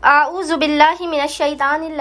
अऊज़ु बिल्लाहि मिनश शैतानिर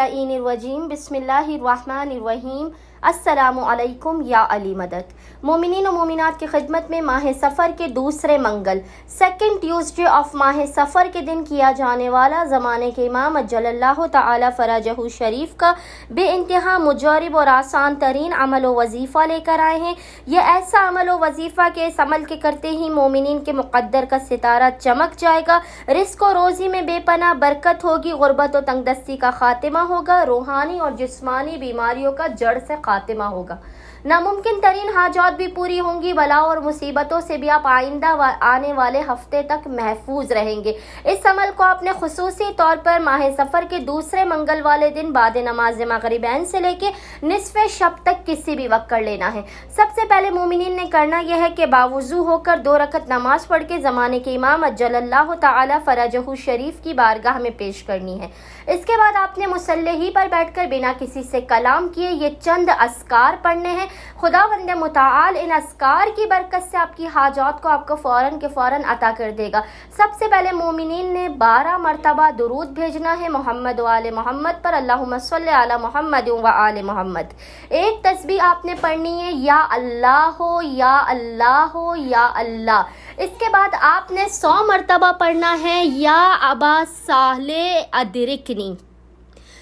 रजीम बिस्मिल्लाहिर्रहमानिर्रहीम। अस्सलामु अलैकुम या अली मदद। मोमिनीन और मोमिनात की खिदमत में माह सफ़र के दूसरे मंगल सेकंड ट्यूसडे ऑफ माह सफ़र के दिन किया जाने वाला ज़माने के इमाम अज्जलल्लाहु ताला फ़रजहु शरीफ का बेइंतहा मुजरब और आसान तरीन अमल व वजीफ़ा लेकर आए हैं। यह ऐसा अमल व वजीफ़ा के इस अमल के करते ही मोमिनीन के मुक़द्दर का सितारा चमक जाएगा, रिज़्क़ और रोज़ी में बेपनाह बरकत होगी, गुर्बत और तंगदस्ती का खात्मा होगा, रूहानी और जिस्मानी बीमारियों का जड़ से खात्मा होगा, नामुमकिन तरीन हाजात भी पूरी होंगी, बला और मुसीबतों से भी आप आइंदा आने वाले हफ्ते तक महफूज रहेंगे। इस अमल को आपने खुसूसी तौर पर माह सफ़र के दूसरे मंगल वाले दिन बाद नमाज मगरिबैन से लेके निसफ शब तक किसी भी वक्त कर लेना है। सबसे पहले मोमिनीन ने करना यह है कि बावुज़ू होकर 2 रकत नमाज पढ़ के ज़माने के इमाम अज्जलल्लाहु ताला फ़रजहु शरीफ की बारगाह में पेश करनी है। इसके बाद आपने मुसल्ले ही पर बैठकर बिना किसी से कलाम किए ये चंद अस्कार पढ़ने हैं। खुदावंद मुताल इन अस्कार की बरकत से आपकी हाजात को आपको फ़ौरन के फ़ौरन अता कर देगा। सबसे पहले मोमिनीन ने 12 मरतबा दुरूद भेजना है मोहम्मद व आले मोहम्मद पर, अल्लाहुम्मा सल्लि अला मोहम्मद व आले मोहम्मद। एक तस्बीह आपने पढ़नी है या अल्लाह हो या अल्लाह हो या अल्लाह। इसके बाद आपने 100 मरतबा पढ़ना है या अबा साहले अदरिकनी,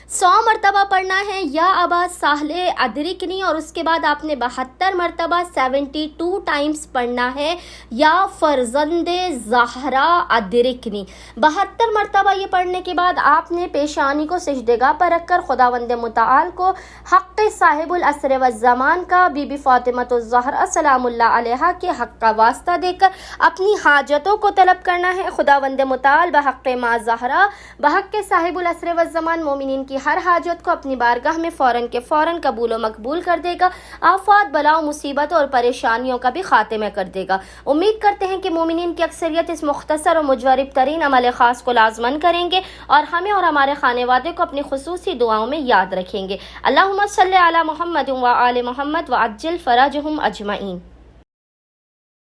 100 मरतबा पढ़ना है या अबा साहले अदरिकनी। और उसके बाद आपने 72 मरतबा 72 टाइम्स पढ़ना है या फरजंदे ज़हरा अदरिकनी। 72 मरतबा ये पढ़ने के बाद आपने पेशानी को सिजदेगाह पर रखकर खुदावंद मुताल को हक़ साहिबुल असर व ज़मान का बीबी फ़ातिमतुज़ ज़हरा सलामुल्लाह अलैहा के हक़ का वास्ता देकर अपनी हाजतों को तलब करना है। खुदावंद मुताल बहक़ माँ ज़हरा बहक़ साहिबुल असर व ज़मान मोमिनीन की हर हाजत को अपनी बारगाह में फ़ौरन के फ़ौरन कबूल व मकबूल कर देगा, आफात बलाओं मुसीबतों और परेशानियों का भी खात्मा कर देगा। उम्मीद करते हैं कि मोमिनीन की अक्सरियत इस मुख्तसर और मुजरब तरीन अमल ख़ास को लाज़मन करेंगे और हमें और हमारे खानेवादे को अपनी खुसूसी दुआओं में याद रखेंगे। अल्लाहुम्मा सल्लि अला मुहम्मद व आले मुहम्मद व अज्जिल फ़रजहुम अजमईन।